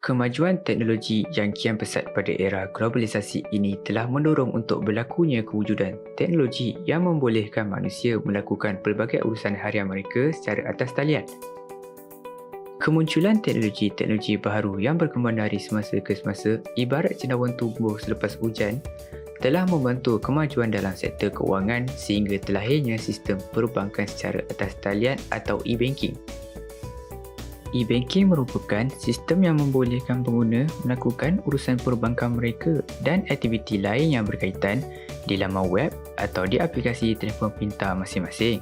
Kemajuan teknologi yang kian pesat pada era globalisasi ini telah mendorong untuk berlakunya kewujudan teknologi yang membolehkan manusia melakukan pelbagai urusan harian mereka secara atas talian. Kemunculan teknologi-teknologi baharu yang berkembang dari semasa ke semasa ibarat cendawan tumbuh selepas hujan telah membantu kemajuan dalam sektor kewangan sehingga terlahirnya sistem perbankan secara atas talian atau e-banking. E-banking merupakan sistem yang membolehkan pengguna melakukan urusan perbankan mereka dan aktiviti lain yang berkaitan di laman web atau di aplikasi telefon pintar masing-masing.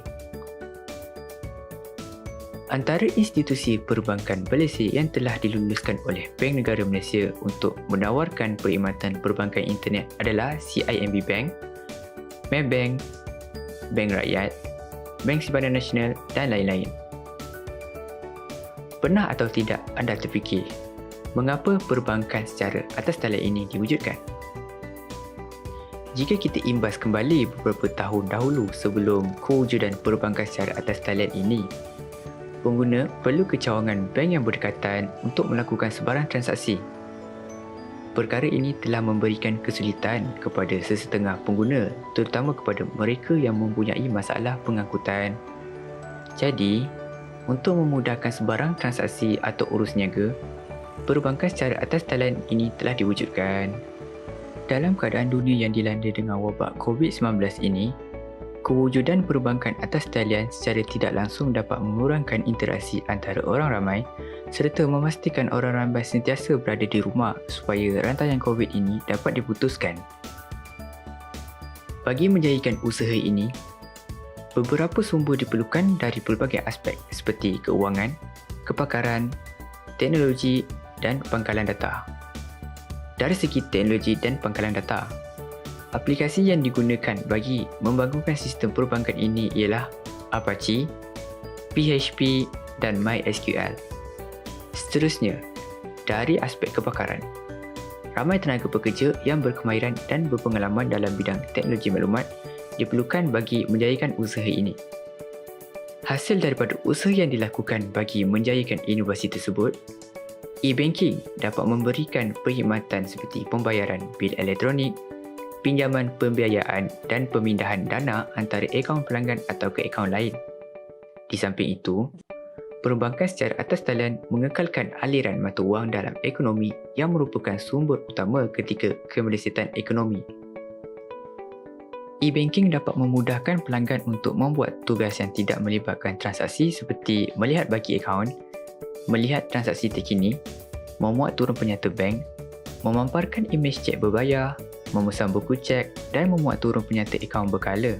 Antara institusi perbankan Malaysia yang telah diluluskan oleh Bank Negara Malaysia untuk menawarkan perkhidmatan perbankan internet adalah CIMB Bank, Maybank, Bank Rakyat, Bank Simpanan Nasional dan lain-lain. Pernah atau tidak anda terfikir mengapa perbankan secara atas talian ini diwujudkan? Jika kita imbas kembali beberapa tahun dahulu sebelum kewujudan perbankan secara atas talian ini, pengguna perlu kecawangan bank yang berdekatan untuk melakukan sebarang transaksi. Perkara ini telah memberikan kesulitan kepada sesetengah pengguna, terutama kepada mereka yang mempunyai masalah pengangkutan. Jadi, untuk memudahkan sebarang transaksi atau urus niaga, perbankan secara atas talian ini telah diwujudkan. Dalam keadaan dunia yang dilanda dengan wabak COVID-19 ini, kewujudan perbankan atas talian secara tidak langsung dapat mengurangkan interaksi antara orang ramai serta memastikan orang ramai sentiasa berada di rumah supaya rantaian COVID ini dapat diputuskan. Bagi menjayakan usaha ini, beberapa sumber diperlukan dari pelbagai aspek seperti keuangan, kepakaran, teknologi dan pangkalan data. Dari segi teknologi dan pangkalan data, aplikasi yang digunakan bagi membangunkan sistem perbankan ini ialah Apache, PHP dan MySQL. Seterusnya, dari aspek kepakaran, ramai tenaga pekerja yang berkemahiran dan berpengalaman dalam bidang teknologi maklumat diperlukan bagi menjayakan usaha ini. Hasil daripada usaha yang dilakukan bagi menjayakan inovasi tersebut, e-banking dapat memberikan perkhidmatan seperti pembayaran bil elektronik, pinjaman pembiayaan dan pemindahan dana antara akaun pelanggan atau ke akaun lain. Di samping itu, perbankan secara atas talian mengekalkan aliran mata wang dalam ekonomi yang merupakan sumber utama ketika kemelesatan ekonomi. E-banking dapat memudahkan pelanggan untuk membuat tugas yang tidak melibatkan transaksi seperti melihat baki akaun, melihat transaksi terkini, memuat turun penyata bank, memamparkan imej cek berbayar, memesan buku cek dan memuat turun penyata akaun berkala.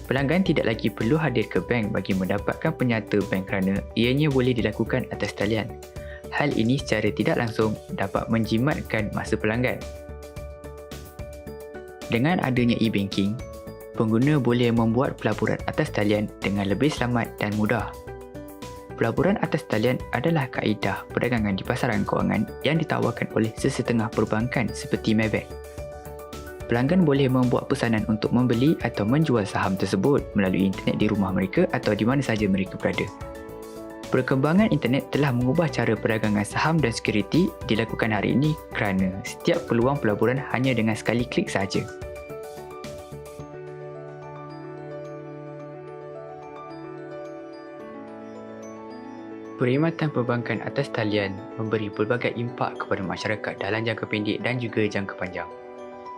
Pelanggan tidak lagi perlu hadir ke bank bagi mendapatkan penyata bank kerana ianya boleh dilakukan atas talian. Hal ini secara tidak langsung dapat menjimatkan masa pelanggan. Dengan adanya e-banking, pengguna boleh membuat pelaburan atas talian dengan lebih selamat dan mudah. Pelaburan atas talian adalah kaedah perdagangan di pasaran kewangan yang ditawarkan oleh sesetengah perbankan seperti Maybank. Pelanggan boleh membuat pesanan untuk membeli atau menjual saham tersebut melalui internet di rumah mereka atau di mana sahaja mereka berada. Perkembangan internet telah mengubah cara perdagangan saham dan sekuriti dilakukan hari ini kerana setiap peluang pelaburan hanya dengan sekali klik sahaja. Perkhidmatan perbankan atas talian memberi pelbagai impak kepada masyarakat dalam jangka pendek dan juga jangka panjang.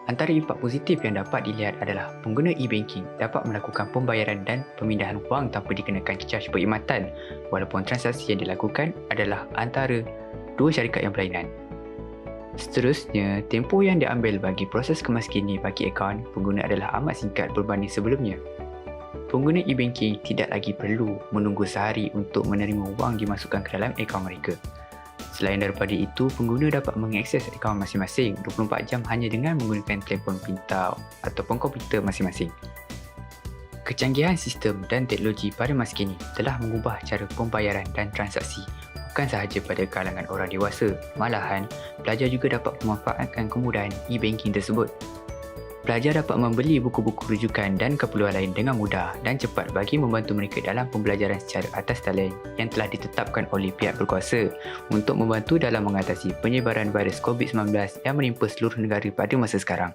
Antara impak positif yang dapat dilihat adalah pengguna e-banking dapat melakukan pembayaran dan pemindahan wang tanpa dikenakan caj perkhidmatan walaupun transaksi yang dilakukan adalah antara dua syarikat yang berlainan. Seterusnya, tempoh yang diambil bagi proses kemaskini bagi akaun pengguna adalah amat singkat berbanding sebelumnya. Pengguna e-banking tidak lagi perlu menunggu sehari untuk menerima wang dimasukkan ke dalam akaun mereka. Selain daripada itu, pengguna dapat mengakses akaun masing-masing 24 jam hanya dengan menggunakan telefon pintar ataupun komputer masing-masing. Kecanggihan sistem dan teknologi pada masa kini telah mengubah cara pembayaran dan transaksi bukan sahaja pada kalangan orang dewasa, malahan pelajar juga dapat memanfaatkan kemudahan e-banking tersebut. Pelajar dapat membeli buku-buku rujukan dan keperluan lain dengan mudah dan cepat bagi membantu mereka dalam pembelajaran secara atas talian yang telah ditetapkan oleh pihak berkuasa untuk membantu dalam mengatasi penyebaran virus COVID-19 yang menimpa seluruh negara pada masa sekarang.